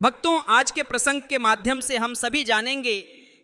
भक्तों, आज के प्रसंग के माध्यम से हम सभी जानेंगे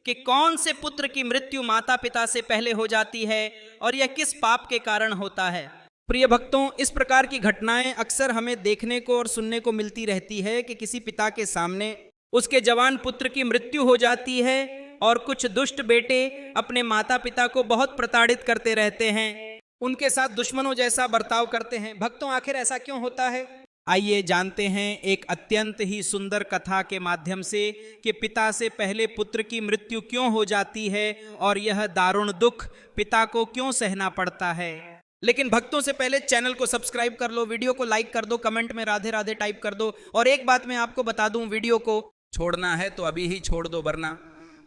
कि कौन से पुत्र की मृत्यु माता पिता से पहले हो जाती है और यह किस पाप के कारण होता है। प्रिय भक्तों, इस प्रकार की घटनाएं अक्सर हमें देखने को और सुनने को मिलती रहती है कि किसी पिता के सामने उसके जवान पुत्र की मृत्यु हो जाती है और कुछ दुष्ट बेटे अपने माता पिता को बहुत प्रताड़ित करते रहते हैं, उनके साथ दुश्मनों जैसा बर्ताव करते हैं। भक्तों, आखिर ऐसा क्यों होता है? आइए जानते हैं एक अत्यंत ही सुंदर कथा के माध्यम से कि पिता से पहले पुत्र की मृत्यु क्यों हो जाती है और यह दारुण दुख पिता को क्यों सहना पड़ता है। लेकिन भक्तों, से पहले चैनल को सब्सक्राइब कर लो, वीडियो को लाइक कर दो, कमेंट में राधे राधे टाइप कर दो। और एक बात मैं आपको बता दूं, वीडियो को छोड़ना है तो अभी ही छोड़ दो, वरना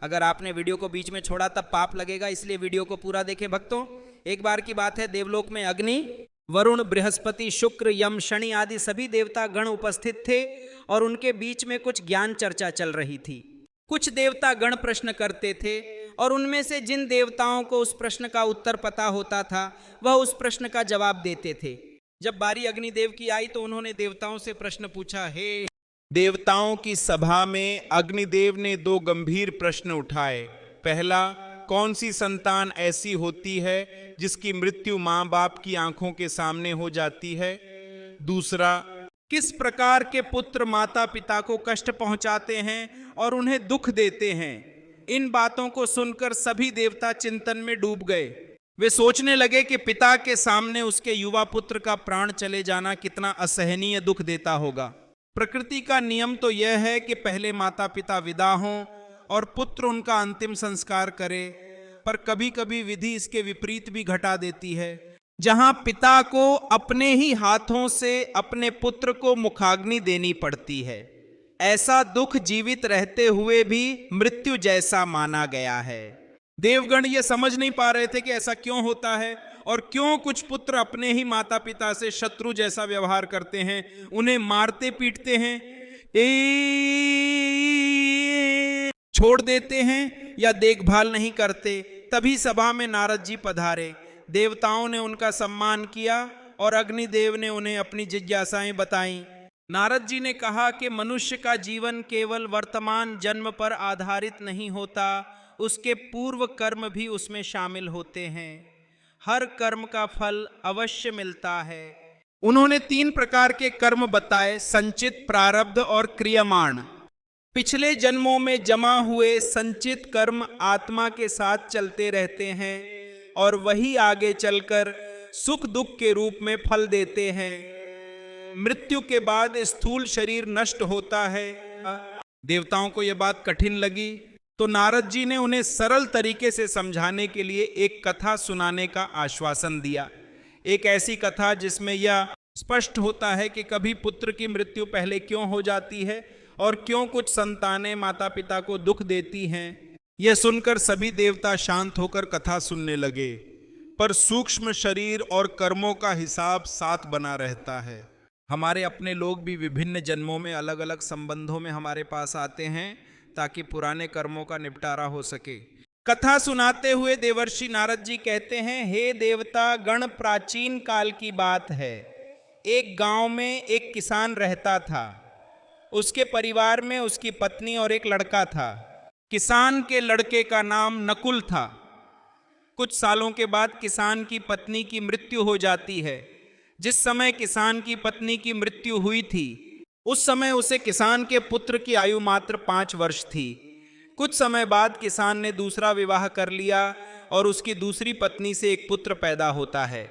अगर आपने वीडियो को बीच में छोड़ा तब पाप लगेगा, इसलिए वीडियो को पूरा देखें। भक्तों, एक बार की बात है, देवलोक में अग्नि, वरुण, बृहस्पति, शुक्र, यम, शनि आदि सभी देवता गण उपस्थित थे और उनके बीच में कुछ ज्ञान चर्चा चल रही थी। कुछ देवता गण प्रश्न करते थे और उनमें से जिन देवताओं को उस प्रश्न का उत्तर पता होता था वह उस प्रश्न का जवाब देते थे। जब बारी अग्निदेव की आई तो उन्होंने देवताओं से प्रश्न पूछा। हे देवताओं की सभा में अग्निदेव ने दो गंभीर प्रश्न उठाए। पहला, कौन सी संतान ऐसी होती है जिसकी मृत्यु माँ बाप की आंखों के सामने हो जाती है? दूसरा, किस प्रकार के पुत्र माता पिता को कष्ट पहुंचाते हैं और उन्हें दुख देते हैं? इन बातों को सुनकर सभी देवता चिंतन में डूब गए। वे सोचने लगे कि पिता के सामने उसके युवा पुत्र का प्राण चले जाना कितना असहनीय दुख देता होगा। प्रकृति का नियम तो यह है कि पहले माता पिता विदा हों और पुत्र उनका अंतिम संस्कार करे, पर कभी कभी विधि इसके विपरीत भी घटा देती है, जहां पिता को अपने ही हाथों से अपने पुत्र को मुखाग्नि देनी पड़ती है। ऐसा दुख जीवित रहते हुए भी मृत्यु जैसा माना गया है। देवगण ये समझ नहीं पा रहे थे कि ऐसा क्यों होता है और क्यों कुछ पुत्र अपने ही माता पिता से शत्रु जैसा व्यवहार करते हैं, उन्हें मारते पीटते हैं, छोड़ देते हैं या देखभाल नहीं करते। तभी सभा में नारद जी पधारे। देवताओं ने उनका सम्मान किया और अग्निदेव ने उन्हें अपनी जिज्ञासाएं बताईं। नारद जी ने कहा कि मनुष्य का जीवन केवल वर्तमान जन्म पर आधारित नहीं होता, उसके पूर्व कर्म भी उसमें शामिल होते हैं। हर कर्म का फल अवश्य मिलता है। उन्होंने 3 प्रकार के कर्म बताए: संचित, प्रारब्ध और क्रियमाण। पिछले जन्मों में जमा हुए संचित कर्म आत्मा के साथ चलते रहते हैं और वही आगे चलकर सुख दुख के रूप में फल देते हैं। मृत्यु के बाद स्थूल शरीर नष्ट होता है। देवताओं को यह बात कठिन लगी तो नारद जी ने उन्हें सरल तरीके से समझाने के लिए एक कथा सुनाने का आश्वासन दिया। एक ऐसी कथा जिसमें यह स्पष्ट होता है कि कभी पुत्र की मृत्यु पहले क्यों हो जाती है और क्यों कुछ संतानें माता पिता को दुख देती हैं। यह सुनकर सभी देवता शांत होकर कथा सुनने लगे, पर सूक्ष्म शरीर और कर्मों का हिसाब साथ बना रहता है। हमारे अपने लोग भी विभिन्न जन्मों में अलग अलग संबंधों में हमारे पास आते हैं ताकि पुराने कर्मों का निपटारा हो सके। कथा सुनाते हुए देवर्षि नारद जी कहते हैं, हे देवता गण, प्राचीन काल की बात है। एक गांव में एक किसान रहता था। उसके परिवार में उसकी पत्नी और एक लड़का था। किसान के लड़के का नाम नकुल था। कुछ सालों के बाद किसान की पत्नी की मृत्यु हो जाती है। जिस समय किसान की पत्नी की मृत्यु हुई थी उस समय उसे किसान के पुत्र की आयु मात्र 5 वर्ष थी। कुछ समय बाद किसान ने दूसरा विवाह कर लिया और उसकी दूसरी पत्नी से एक पुत्र पैदा होता है।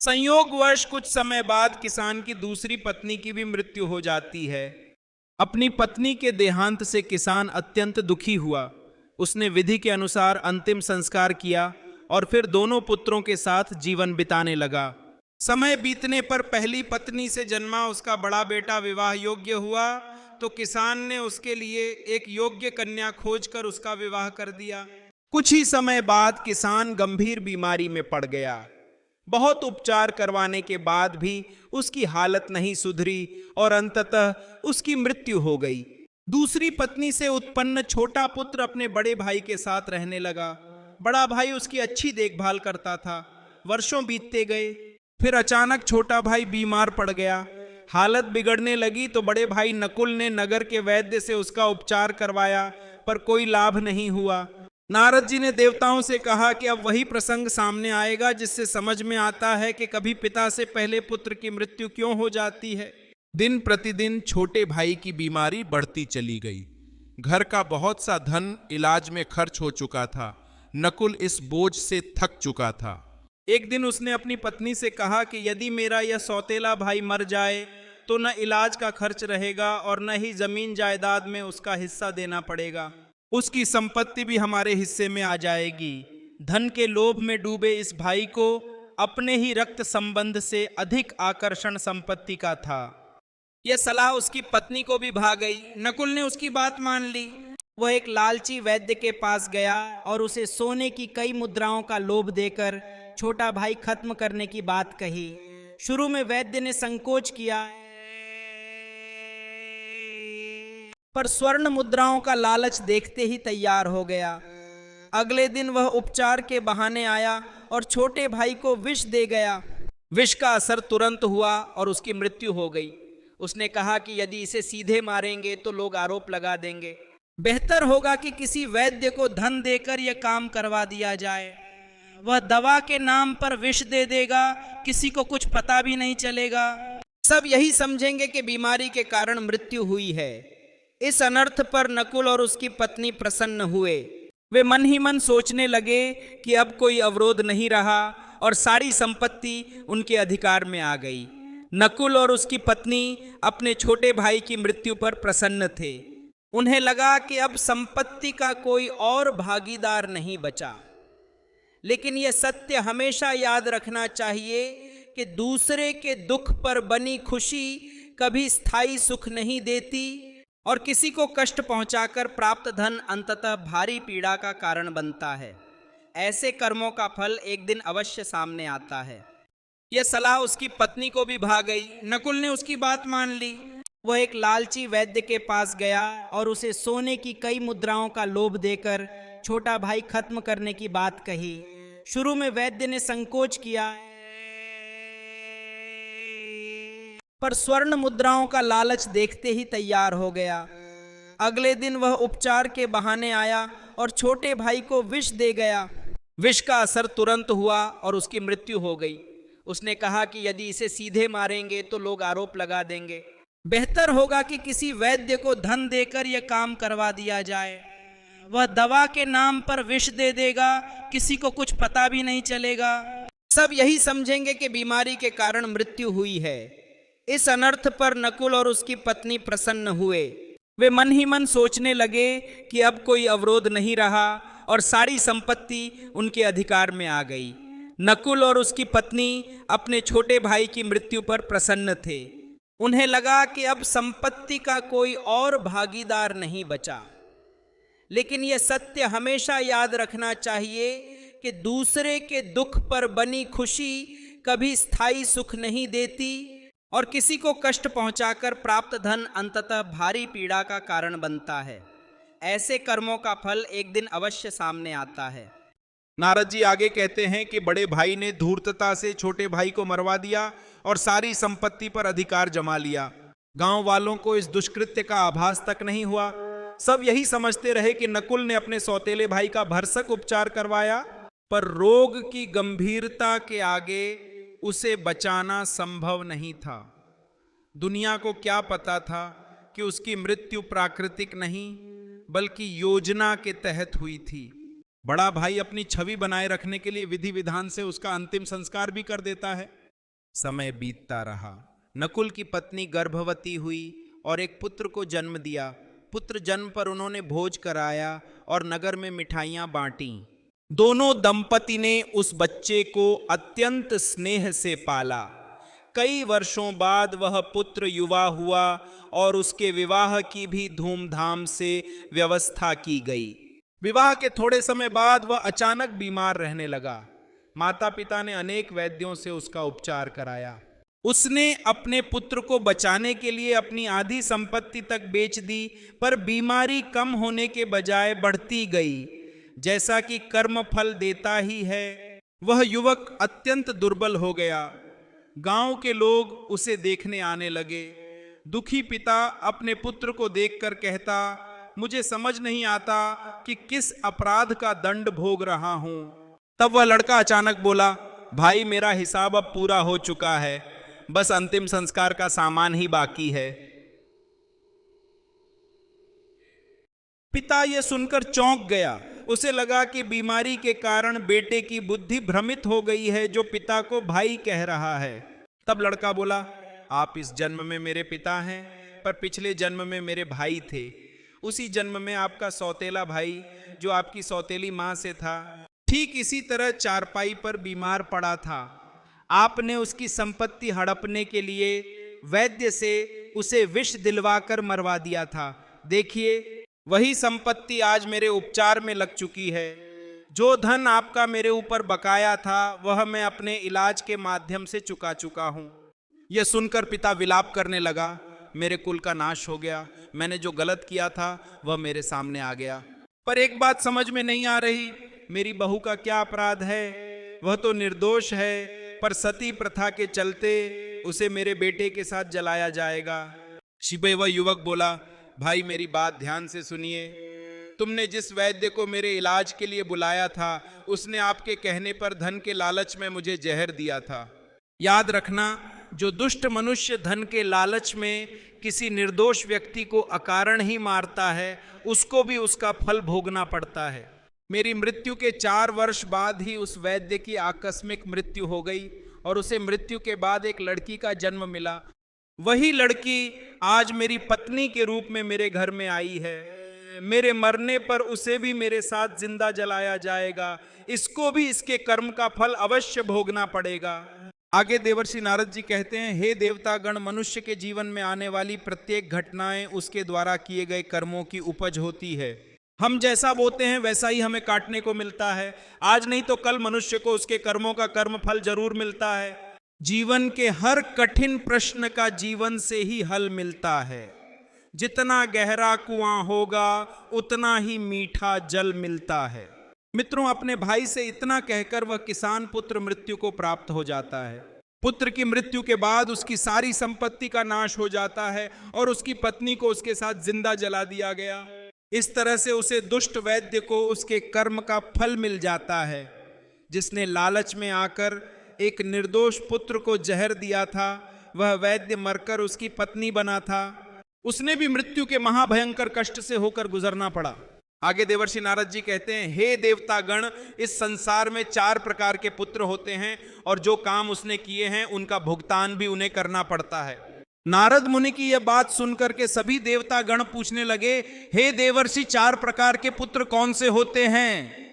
संयोगवश कुछ समय बाद किसान की दूसरी पत्नी की भी मृत्यु हो जाती है। अपनी पत्नी के देहांत से किसान अत्यंत दुखी हुआ। उसने विधि के अनुसार अंतिम संस्कार किया और फिर दोनों पुत्रों के साथ जीवन बिताने लगा। समय बीतने पर पहली पत्नी से जन्मा उसका बड़ा बेटा विवाह योग्य हुआ तो किसान ने उसके लिए एक योग्य कन्या खोजकर उसका विवाह कर दिया। कुछ ही समय बाद किसान गंभीर बीमारी में पड़ गया। बहुत उपचार करवाने के बाद भी उसकी हालत नहीं सुधरी और अंततः उसकी मृत्यु हो गई। दूसरी पत्नी से उत्पन्न छोटा पुत्र अपने बड़े भाई के साथ रहने लगा। बड़ा भाई उसकी अच्छी देखभाल करता था। वर्षों बीतते गए। फिर अचानक छोटा भाई बीमार पड़ गया। हालत बिगड़ने लगी तो बड़े भाई नकुल ने नगर के वैद्य से उसका उपचार करवाया, पर कोई लाभ नहीं हुआ। नारद जी ने देवताओं से कहा कि अब वही प्रसंग सामने आएगा जिससे समझ में आता है कि कभी पिता से पहले पुत्र की मृत्यु क्यों हो जाती है। दिन प्रतिदिन छोटे भाई की बीमारी बढ़ती चली गई। घर का बहुत सा धन इलाज में खर्च हो चुका था। नकुल इस बोझ से थक चुका था। एक दिन उसने अपनी पत्नी से कहा कि यदि मेरा यह सौतेला भाई मर जाए तो न इलाज का खर्च रहेगा और न ही जमीन जायदाद में उसका हिस्सा देना पड़ेगा। उसकी संपत्ति भी हमारे हिस्से में आ जाएगी। धन के लोभ में डूबे इस भाई को अपने ही रक्त संबंध से अधिक आकर्षण संपत्ति का था। यह सलाह उसकी पत्नी को भी भा गई। नकुल ने उसकी बात मान ली। वह एक लालची वैद्य के पास गया और उसे सोने की कई मुद्राओं का लोभ देकर छोटा भाई खत्म करने की बात कही। शुरू में वैद्य ने संकोच किया, पर स्वर्ण मुद्राओं का लालच देखते ही तैयार हो गया। अगले दिन वह उपचार के बहाने आया और छोटे भाई को विष दे गया। विष का असर तुरंत हुआ और उसकी मृत्यु हो गई। उसने कहा कि यदि इसे सीधे मारेंगे तो लोग आरोप लगा देंगे। बेहतर होगा कि किसी वैद्य को धन देकर यह काम करवा दिया जाए। वह दवा के नाम पर विष दे देगा, किसी को कुछ पता भी नहीं चलेगा। सब यही समझेंगे कि बीमारी के कारण मृत्यु हुई है। इस अनर्थ पर नकुल और उसकी पत्नी प्रसन्न हुए। वे मन ही मन सोचने लगे कि अब कोई अवरोध नहीं रहा और सारी संपत्ति उनके अधिकार में आ गई। नकुल और उसकी पत्नी अपने छोटे भाई की मृत्यु पर प्रसन्न थे। उन्हें लगा कि अब संपत्ति का कोई और भागीदार नहीं बचा। लेकिन यह सत्य हमेशा याद रखना चाहिए कि दूसरे के दुख पर बनी खुशी कभी स्थायी सुख नहीं देती और किसी को कष्ट पहुंचाकर प्राप्त धन अंततः भारी पीड़ा का कारण बनता है। ऐसे कर्मों का फल एक दिन अवश्य सामने आता है। यह सलाह उसकी पत्नी को भी भा गई। नकुल ने उसकी बात मान ली। वह एक लालची वैद्य के पास गया और उसे सोने की कई मुद्राओं का लोभ देकर छोटा भाई खत्म करने की बात कही। शुरू में वैद्य ने संकोच किया, पर स्वर्ण मुद्राओं का लालच देखते ही तैयार हो गया। अगले दिन वह उपचार के बहाने आया और छोटे भाई को विष दे गया। विष का असर तुरंत हुआ और उसकी मृत्यु हो गई। उसने कहा कि यदि इसे सीधे मारेंगे तो लोग आरोप लगा देंगे। बेहतर होगा कि किसी वैद्य को धन देकर यह काम करवा दिया जाए। वह दवा के नाम पर विष दे देगा, किसी को कुछ पता भी नहीं चलेगा। सब यही समझेंगे कि बीमारी के कारण मृत्यु हुई है। इस अनर्थ पर नकुल और उसकी पत्नी प्रसन्न हुए। वे मन ही मन सोचने लगे कि अब कोई अवरोध नहीं रहा और सारी संपत्ति उनके अधिकार में आ गई। नकुल और उसकी पत्नी अपने छोटे भाई की मृत्यु पर प्रसन्न थे। उन्हें लगा कि अब संपत्ति का कोई और भागीदार नहीं बचा। लेकिन यह सत्य हमेशा याद रखना चाहिए कि दूसरे के दुख पर बनी खुशी कभी स्थायी सुख नहीं देती और किसी को कष्ट पहुंचाकर प्राप्त धन अंततः भारी पीड़ा का कारण बनता है। ऐसे कर्मों का फल एक दिन अवश्य सामने आता है। नारद जी आगे कहते हैं कि बड़े भाई ने धूर्तता से छोटे भाई को मरवा दिया और सारी संपत्ति पर अधिकार जमा लिया। गांव वालों को इस दुष्कृत्य का आभास तक नहीं हुआ। सब यही समझते रहे कि नकुल ने अपने सौतेले भाई का भरसक उपचार करवाया, पर रोग की गंभीरता के आगे उसे बचाना संभव नहीं था। दुनिया को क्या पता था कि उसकी मृत्यु प्राकृतिक नहीं बल्कि योजना के तहत हुई थी। बड़ा भाई अपनी छवि बनाए रखने के लिए विधि विधान से उसका अंतिम संस्कार भी कर देता है। समय बीतता रहा। नकुल की पत्नी गर्भवती हुई और एक पुत्र को जन्म दिया। पुत्र जन्म पर उन्होंने भोज कराया और नगर में मिठाइयां बांटी। दोनों दंपति ने उस बच्चे को अत्यंत स्नेह से पाला। कई वर्षों बाद वह पुत्र युवा हुआ और उसके विवाह की भी धूमधाम से व्यवस्था की गई। विवाह के थोड़े समय बाद वह अचानक बीमार रहने लगा। माता पिता ने अनेक वैद्यों से उसका उपचार कराया। उसने अपने पुत्र को बचाने के लिए अपनी आधी संपत्ति तक बेच दी, पर बीमारी कम होने के बजाय बढ़ती गई। जैसा कि कर्म फल देता ही है, वह युवक अत्यंत दुर्बल हो गया। गांव के लोग उसे देखने आने लगे। दुखी पिता अपने पुत्र को देखकर कहता, मुझे समझ नहीं आता कि किस अपराध का दंड भोग रहा हूं। तब वह लड़का अचानक बोला, भाई मेरा हिसाब अब पूरा हो चुका है, बस अंतिम संस्कार का सामान ही बाकी है। पिता यह सुनकर चौंक गया। उसे लगा कि बीमारी के कारण बेटे की बुद्धि भ्रमित हो गई है, जो पिता को भाई कह रहा है। तब लड़का बोला, आप इस जन्म में मेरे पिता हैं, पर पिछले जन्म में मेरे भाई थे। उसी जन्म में आपका सौतेला भाई जो आपकी सौतेली मां से था, ठीक इसी तरह चारपाई पर बीमार पड़ा था। आपने उसकी संपत्ति हड़पने के लिए वैद्य से उसे विष दिलवाकर मरवा दिया था। देखिए, वही संपत्ति आज मेरे उपचार में लग चुकी है। जो धन आपका मेरे ऊपर बकाया था, वह मैं अपने इलाज के माध्यम से चुका चुका हूं। यह सुनकर पिता विलाप करने लगा, मेरे कुल का नाश हो गया। मैंने जो गलत किया था वह मेरे सामने आ गया। पर एक बात समझ में नहीं आ रही, मेरी बहू का क्या अपराध है? वह तो निर्दोष है, पर सती प्रथा के चलते उसे मेरे बेटे के साथ जलाया जाएगा। शिबे वह युवक बोला, भाई मेरी बात ध्यान से सुनिए। तुमने जिस वैद्य को मेरे इलाज के लिए बुलाया था, उसने आपके कहने पर धन के लालच में मुझे जहर दिया था। याद रखना, जो दुष्ट मनुष्य धन के लालच में किसी निर्दोष व्यक्ति को अकारण ही मारता है, उसको भी उसका फल भोगना पड़ता है। मेरी मृत्यु के 4 वर्ष बाद ही उस वैद्य की आकस्मिक मृत्यु हो गई और उसे मृत्यु के बाद एक लड़की का जन्म मिला। वही लड़की आज मेरी पत्नी के रूप में मेरे घर में आई है। मेरे मरने पर उसे भी मेरे साथ जिंदा जलाया जाएगा। इसको भी इसके कर्म का फल अवश्य भोगना पड़ेगा। आगे देवर्षि नारद जी कहते हैं, हे देवतागण, मनुष्य के जीवन में आने वाली प्रत्येक घटनाएं उसके द्वारा किए गए कर्मों की उपज होती है। हम जैसा बोते हैं वैसा ही हमें काटने को मिलता है। आज नहीं तो कल मनुष्य को उसके कर्मों का कर्म फल जरूर मिलता है। जीवन के हर कठिन प्रश्न का जीवन से ही हल मिलता है। जितना गहरा कुआं होगा उतना ही मीठा जल मिलता है। मित्रों, अपने भाई से इतना कहकर वह किसान पुत्र मृत्यु को प्राप्त हो जाता है। पुत्र की मृत्यु के बाद उसकी सारी संपत्ति का नाश हो जाता है और उसकी पत्नी को उसके साथ जिंदा जला दिया गया। इस तरह से उसे दुष्ट वैद्य को उसके कर्म का फल मिल जाता है। जिसने लालच में आकर एक निर्दोष पुत्र को जहर दिया था, वह वैद्य मरकर उसकी पत्नी बना था। उसने भी मृत्यु के महाभयंकर कष्ट से होकर गुजरना पड़ा। आगे देवर्षि नारद जी कहते हैं, हे देवतागण, इस संसार में 4 प्रकार के पुत्र होते हैं और जो काम उसने किए हैं उनका भुगतान भी उन्हें करना पड़ता है। नारद मुनि की यह बात सुनकर के सभी देवतागण पूछने लगे, हे देवर्षि, 4 प्रकार के पुत्र कौन से होते हैं?